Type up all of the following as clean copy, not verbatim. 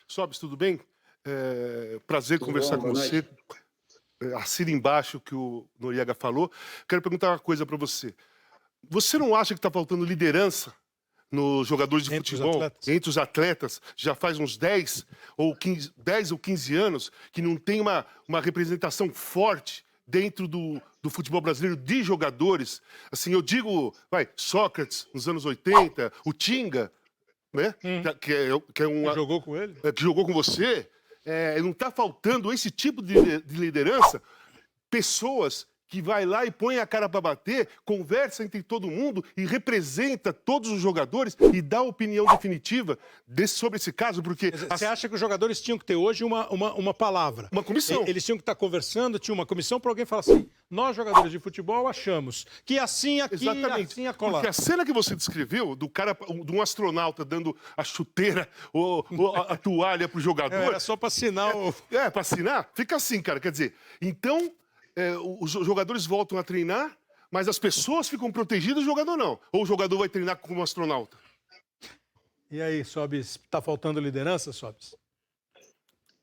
Sobes, tudo bem? Prazer Tudo conversar bom? com Boa você. noite. Assina embaixo o que o Noriega falou. Quero perguntar uma coisa para você. Você não acha que está faltando liderança nos jogadores de Entre os futebol, atletas? entre os atletas? Já faz uns 10 ou 15 anos que não tem uma representação forte dentro do futebol brasileiro de jogadores. Assim, eu digo, Sócrates, nos anos 80, o Tinga, né? Que é Que jogou com ele? que jogou com você, não está faltando esse tipo de liderança, pessoas que vai lá e põe a cara para bater, conversa entre todo mundo e representa todos os jogadores e dá a opinião definitiva sobre esse caso, porque... Você acha que os jogadores tinham que ter hoje uma palavra? Uma comissão. Eles tinham que estar conversando, tinha uma comissão para alguém falar assim, nós jogadores de futebol achamos que assim aqui, Exatamente. assim acolá. Porque a cena que você descreveu, do cara, de um astronauta dando a chuteira ou a toalha pro jogador... Era só para assinar o... para assinar, fica assim, cara. Quer dizer, então, os jogadores voltam a treinar, mas as pessoas ficam protegidas, o jogador não. Ou o jogador vai treinar como astronauta. E aí, Sobes, tá faltando liderança, Sobes?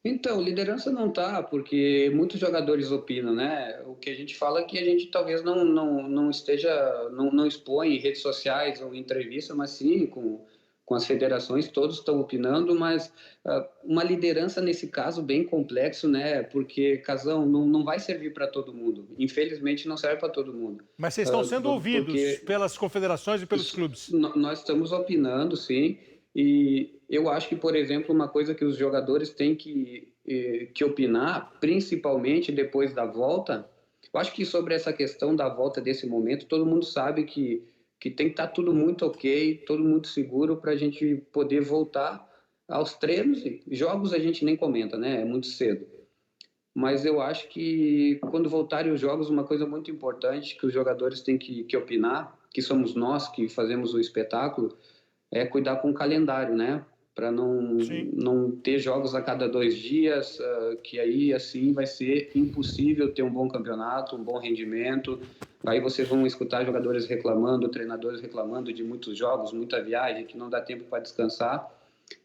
Então, liderança não tá, porque muitos jogadores opinam, né? O que a gente fala é que a gente talvez não esteja, não expõe em redes sociais ou em entrevista, mas sim com as federações, todos estão opinando, mas uma liderança nesse caso bem complexo, né? Porque, Casão, não vai servir para todo mundo. Infelizmente, não serve para todo mundo. Mas vocês estão sendo ouvidos porque pelas confederações e pelos clubes? Nós estamos opinando, sim. E eu acho que, por exemplo, uma coisa que os jogadores têm que opinar, principalmente depois da volta, eu acho que sobre essa questão da volta desse momento, todo mundo sabe que tem que estar tudo muito ok, todo muito seguro para a gente poder voltar aos treinos. Jogos a gente nem comenta, né? É muito cedo. Mas eu acho que quando voltarem os jogos, uma coisa muito importante que os jogadores têm que opinar, que somos nós que fazemos o espetáculo, é cuidar com o calendário, né? Para não ter jogos a cada 2 dias, que aí assim vai ser impossível ter um bom campeonato, um bom rendimento. Aí vocês vão escutar jogadores reclamando, treinadores reclamando de muitos jogos, muita viagem, que não dá tempo para descansar.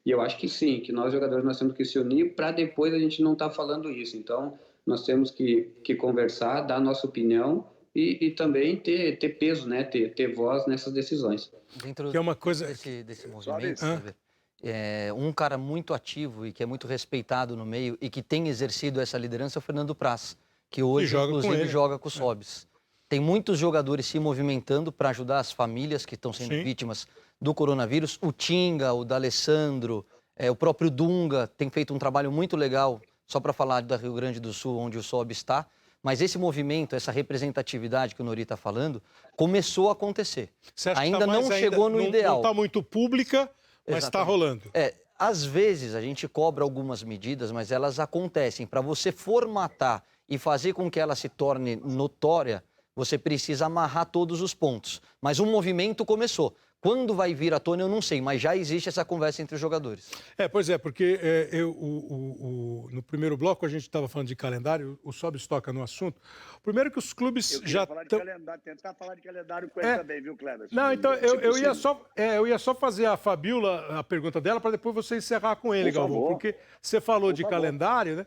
E eu acho que sim, que nós jogadores nós temos que se unir para depois a gente não estar falando isso. Então nós temos que conversar, dar a nossa opinião e também ter peso, né? Ter voz nessas decisões. Dentro Que é uma coisa... desse movimento, sabe? Um cara muito ativo e que é muito respeitado no meio e que tem exercido essa liderança é o Fernando Praz, que hoje, inclusive, joga com o Sobes. Tem muitos jogadores se movimentando para ajudar as famílias que estão sendo vítimas do coronavírus. O Tinga, o D'Alessandro, o próprio Dunga tem feito um trabalho muito legal, só para falar da Rio Grande do Sul, onde o Sobes está. Mas esse movimento, essa representatividade que o Nori está falando, começou a acontecer. Ainda não chegou no ideal. Não está muito pública, mas está rolando. Às vezes a gente cobra algumas medidas, mas elas acontecem. Para você formatar e fazer com que ela se torne notória, você precisa amarrar todos os pontos. Mas o movimento começou. Quando vai vir à tona, eu não sei, mas já existe essa conversa entre os jogadores. Pois é, porque no primeiro bloco a gente estava falando de calendário, o Sobes toca no assunto. Primeiro que os clubes já estão... Tentar falar de calendário com ele também, viu, Cleber? Não, então eu ia só fazer a Fabiola, a pergunta dela, para depois você encerrar com ele, Galvão. Porque você falou de calendário, né?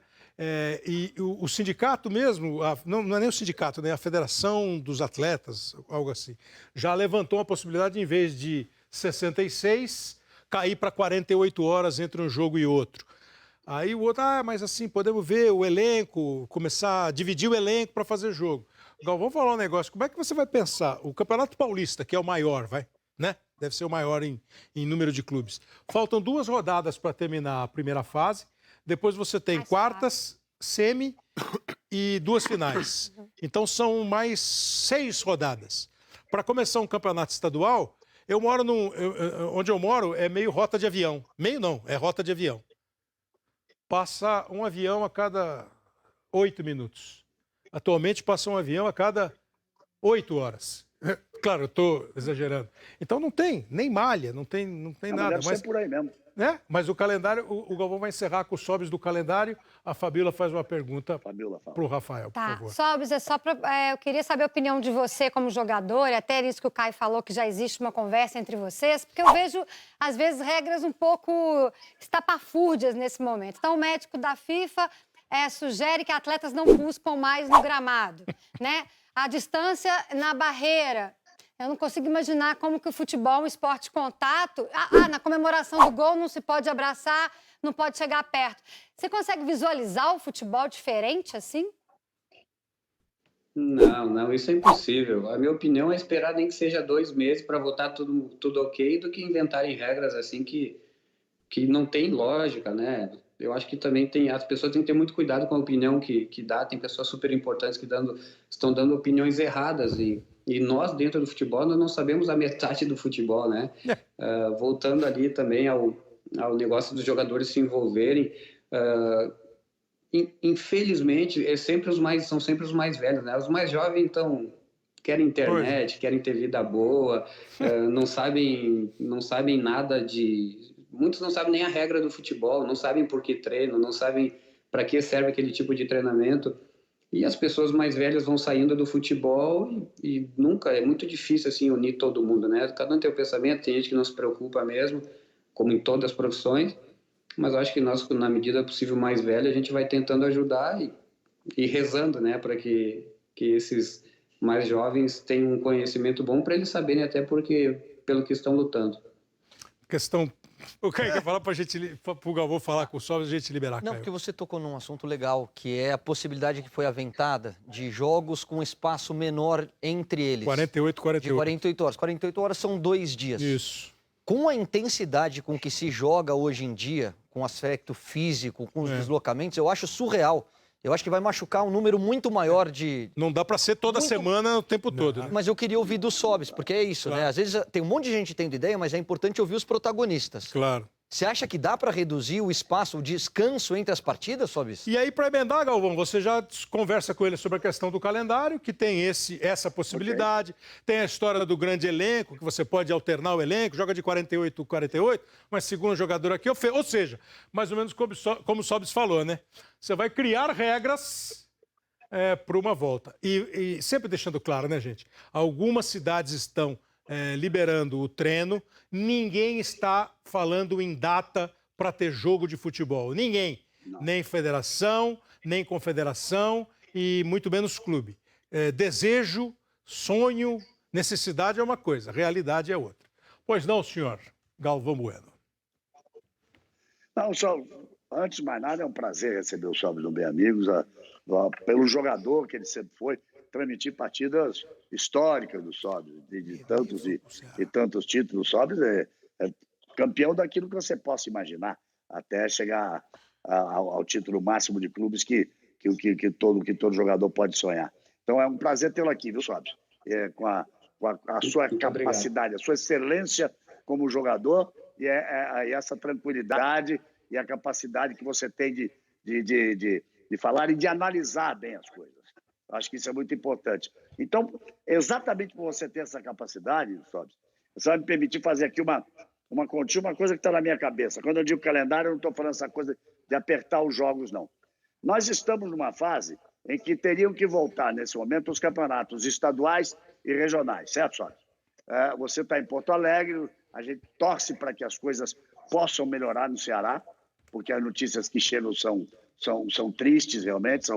E o sindicato mesmo, não é nem o sindicato, né? A Federação dos Atletas, algo assim, já levantou a possibilidade, em vez de 66, cair para 48 horas entre um jogo e outro. Aí o outro, mas assim, podemos ver o elenco, começar a dividir o elenco para fazer jogo. Galvão, vamos falar um negócio, como é que você vai pensar? O Campeonato Paulista, que é o maior, né? Deve ser o maior em número de clubes. Faltam 2 rodadas para terminar a primeira fase. Depois você tem quartas, semi e 2 finais. Então são mais 6 rodadas. Para começar um campeonato estadual, onde eu moro é meio rota de avião. Meio não, é rota de avião. Passa um avião a cada 8 minutos. Atualmente passa um avião a cada 8 horas. Claro, eu estou exagerando. Então não tem, nem malha, não tem nada. Deve ser por aí mesmo. Né? Mas o calendário, o Galvão vai encerrar com os sobres do calendário. A Fabíola faz uma pergunta para o Rafael, por favor. Sobres, é só eu queria saber a opinião de você como jogador, e até isso que o Caio falou, que já existe uma conversa entre vocês, porque eu vejo, às vezes, regras um pouco estapafúrdias nesse momento. Então, o médico da FIFA sugere que atletas não cuspam mais no gramado, né? A distância na barreira. Eu não consigo imaginar como que o futebol é um esporte de contato. Na comemoração do gol não se pode abraçar, não pode chegar perto. Você consegue visualizar o futebol diferente assim? Não, isso é impossível. A minha opinião é esperar nem que seja 2 meses para votar tudo ok, do que inventarem regras assim que não tem lógica, né? Eu acho que também as pessoas têm que ter muito cuidado com a opinião que dá. Tem pessoas super importantes que estão dando opiniões erradas e nós, dentro do futebol, nós não sabemos a metade do futebol, né? Voltando ali também ao negócio dos jogadores se envolverem, infelizmente, são sempre os mais velhos, né? Os mais jovens, então, querem internet, querem ter vida boa, não sabem nada de... Muitos não sabem nem a regra do futebol, não sabem por que treinam, não sabem para que serve aquele tipo de treinamento. E as pessoas mais velhas vão saindo do futebol e nunca, é muito difícil assim unir todo mundo, né? Cada um tem o pensamento, tem gente que não se preocupa mesmo, como em todas as profissões, mas eu acho que nós, na medida possível mais velha, a gente vai tentando ajudar e rezando, né, para que esses mais jovens tenham um conhecimento bom para eles saberem até pelo que estão lutando. Questão... O Caio quer falar para o Galvão falar com o Sobres e a gente liberar, Caio. Não, porque você tocou num assunto legal, que é a possibilidade que foi aventada de jogos com espaço menor entre eles. 48. De 48 horas. 48 horas são 2 dias. Isso. Com a intensidade com que se joga hoje em dia, com o aspecto físico, com os deslocamentos, eu acho surreal. Eu acho que vai machucar um número muito maior de... Não dá para ser toda semana o tempo todo, né? Mas eu queria ouvir dos Sobres, porque é isso, né? Às vezes tem um monte de gente tendo ideia, mas é importante ouvir os protagonistas. Claro. Você acha que dá para reduzir o espaço, o descanso entre as partidas, Sobres? E aí, para emendar, Galvão, você já conversa com ele sobre a questão do calendário, que tem essa possibilidade. Okay. Tem a história do grande elenco, que você pode alternar o elenco, joga de 48, mas segundo jogador aqui, ou seja, mais ou menos como o Sobres falou, né? Você vai criar regras para uma volta. E sempre deixando claro, né, gente? Algumas cidades estão liberando o treino, ninguém está falando em data para ter jogo de futebol. Ninguém. Não. Nem federação, nem confederação e muito menos clube. Desejo, sonho, necessidade é uma coisa, realidade é outra. Pois não, senhor Galvão Bueno. Não, só antes de mais nada, é um prazer receber o Sobres no Bem Amigos, pelo jogador que ele sempre foi, transmitir partidas históricas do Sobres, de tantos títulos. O Sobres é campeão daquilo que você possa imaginar, até chegar ao título máximo de clubes que todo jogador pode sonhar. Então é um prazer tê-lo aqui, viu, Sobres? Com a sua capacidade, a sua excelência como jogador e essa tranquilidade e a capacidade que você tem de falar e de analisar bem as coisas. Acho que isso é muito importante. Então, exatamente por você ter essa capacidade, Sobres, você vai me permitir fazer aqui uma continha, uma coisa que está na minha cabeça. Quando eu digo calendário, eu não estou falando essa coisa de apertar os jogos, não. Nós estamos numa fase em que teriam que voltar, nesse momento, os campeonatos estaduais e regionais, certo, Sobres? Você está em Porto Alegre, a gente torce para que as coisas possam melhorar no Ceará, porque as notícias que chegam são tristes, realmente,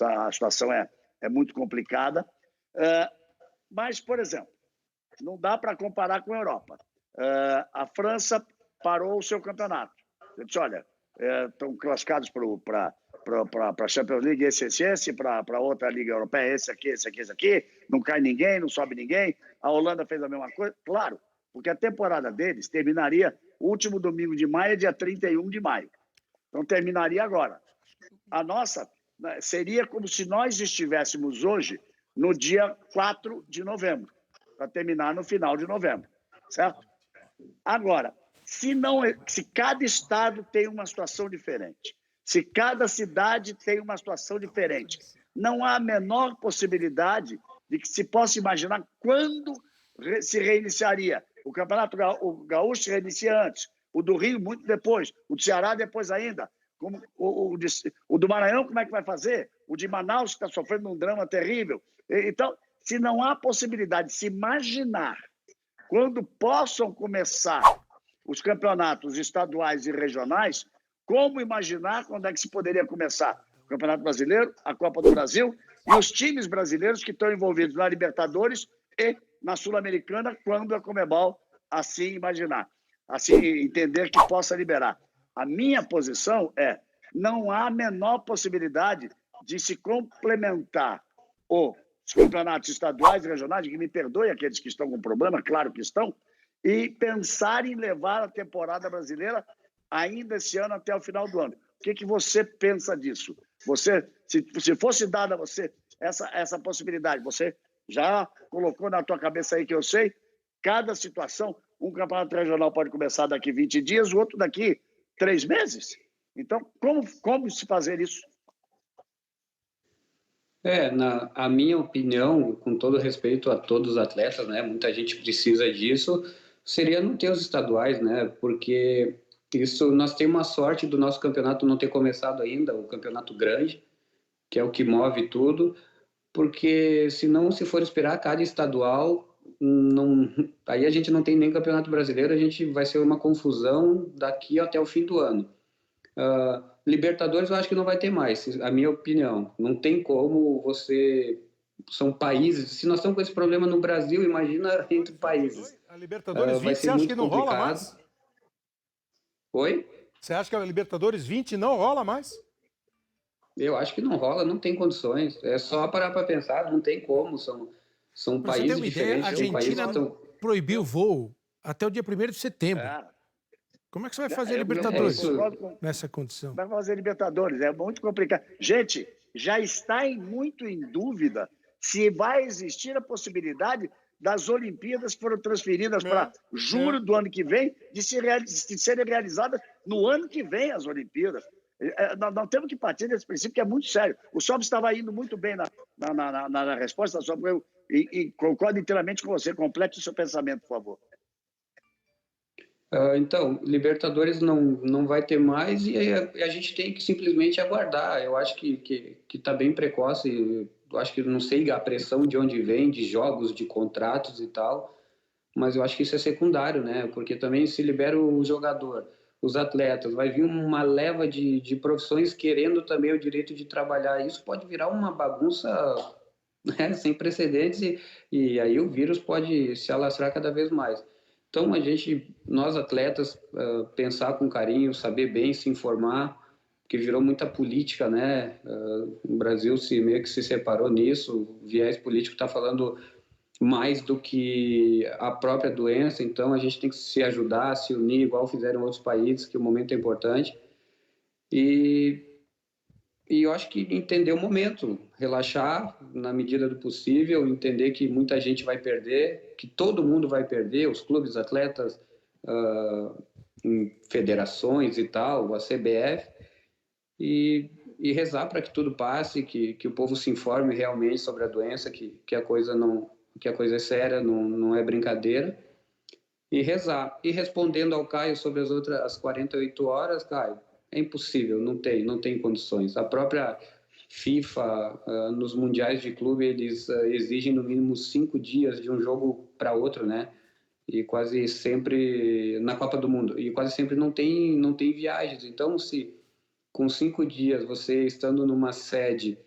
a situação é muito complicada. Mas, por exemplo, não dá para comparar com a Europa. A França parou o seu campeonato. Ele disse, olha, estão classificados para a Champions League, esse, para outra Liga Europeia, esse aqui, não cai ninguém, não sobe ninguém. A Holanda fez a mesma coisa, claro, porque a temporada deles terminaria o último domingo de maio, dia 31 de maio. Então, terminaria agora. A nossa seria como se nós estivéssemos hoje no dia 4 de novembro, para terminar no final de novembro, certo? Agora, se cada estado tem uma situação diferente, se cada cidade tem uma situação diferente, não há a menor possibilidade de que se possa imaginar quando se reiniciaria. O Campeonato Gaúcho se reinicia antes, o do Rio muito depois, o do Ceará depois ainda. Como o do Maranhão, como é que vai fazer? O de Manaus, que está sofrendo um drama terrível. Então, se não há possibilidade de se imaginar quando possam começar os campeonatos estaduais e regionais, como imaginar quando é que se poderia começar o Campeonato Brasileiro, a Copa do Brasil e os times brasileiros que estão envolvidos na Libertadores e na Sul-Americana, quando a Conmebol assim imaginar, assim entender que possa liberar. A minha posição é: não há a menor possibilidade de se complementar os campeonatos estaduais e regionais, que me perdoe aqueles que estão com problema, claro que estão, e pensar em levar a temporada brasileira ainda esse ano até o final do ano. O que você pensa disso? Você, se fosse dada a você essa possibilidade, você já colocou na tua cabeça aí que eu sei, cada situação, um campeonato regional pode começar daqui 20 dias, o outro daqui 3 meses. Então, como se fazer isso? A minha opinião, com todo respeito a todos os atletas, né, muita gente precisa disso, seria não ter os estaduais, né, porque nós temos uma sorte do nosso campeonato não ter começado ainda, o campeonato grande, que é o que move tudo, porque senão, se for esperar cada estadual, aí a gente não tem nem campeonato brasileiro, a gente vai ser uma confusão daqui até o fim do ano. Libertadores eu acho que não vai ter mais, a minha opinião. Não tem como são países, se nós estamos com esse problema no Brasil, imagina entre países. A Libertadores 20, você acha que não rola mais? Oi? Você acha que a Libertadores 20 não rola mais? Eu acho que não rola, não tem condições. É só parar para pensar, não tem como. São países diferentes. A Argentina proibiu o voo até o dia 1º de setembro. Como é que você vai fazer Libertadores nessa condição? Vai fazer Libertadores, é muito complicado. Gente, já está muito em dúvida se vai existir a possibilidade das Olimpíadas que foram transferidas para julho do ano que vem, de serem realizadas no ano que vem as Olimpíadas. Nós temos que partir desse princípio, que é muito sério. O Sobis estava indo muito bem na resposta, e concordo inteiramente com você. Complete o seu pensamento, por favor. Então, Libertadores não vai ter mais e a gente tem que simplesmente aguardar. Eu acho que está bem precoce. Eu acho que não sei a pressão de onde vem, de jogos, de contratos e tal, mas eu acho que isso é secundário, né? Porque também se libera o jogador, os atletas, vai vir uma leva de profissões querendo também o direito de trabalhar. Isso pode virar uma bagunça, né, sem precedentes e aí o vírus pode se alastrar cada vez mais. Então, nós atletas, pensar com carinho, saber bem, se informar, porque virou muita política, né? O Brasil meio que se separou nisso, o viés político está falando mais do que a própria doença, então a gente tem que se ajudar, se unir, igual fizeram outros países, que o momento é importante. E eu acho que entender o momento, relaxar na medida do possível, entender que muita gente vai perder, que todo mundo vai perder, os clubes, atletas, em federações e tal, a CBF, e rezar para que tudo passe, que o povo se informe realmente sobre a doença, que a coisa é séria, não é brincadeira, e rezar. E respondendo ao Caio sobre as 48 horas, Caio, é impossível, não tem condições. A própria FIFA, nos mundiais de clube, eles exigem no mínimo 5 dias de um jogo para outro, né? E quase sempre na Copa do Mundo, e quase sempre não tem viagens. Então, se com 5 dias você estando numa sede,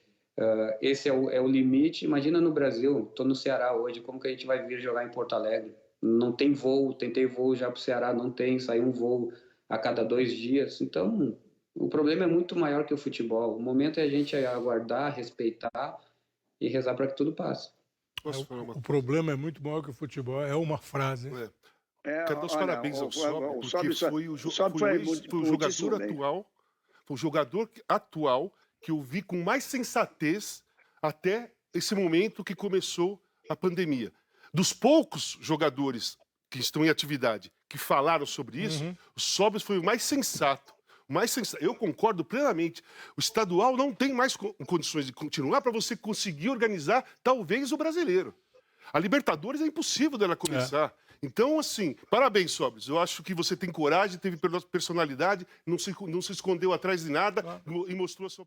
esse é o limite, imagina no Brasil. Estou no Ceará hoje, como que a gente vai vir jogar em Porto Alegre? Não tem voo, tentei voo já para o Ceará, não tem, sai um voo a cada 2 dias. Então, o problema é muito maior que o futebol. O momento é a gente aguardar, respeitar e rezar para que tudo passe. O problema é muito maior que o futebol, é uma frase. Quero dar os parabéns ao Sob, porque foi o jogador atual que eu vi com mais sensatez até esse momento que começou a pandemia. Dos poucos jogadores que estão em atividade que falaram sobre isso, o Sobis foi o mais sensato. Eu concordo plenamente. O estadual não tem mais condições de continuar para você conseguir organizar, talvez, o brasileiro. A Libertadores é impossível dela começar. Então, assim, parabéns, Sóbris. Eu acho que você tem coragem, teve personalidade, não se escondeu atrás de nada e mostrou a sua...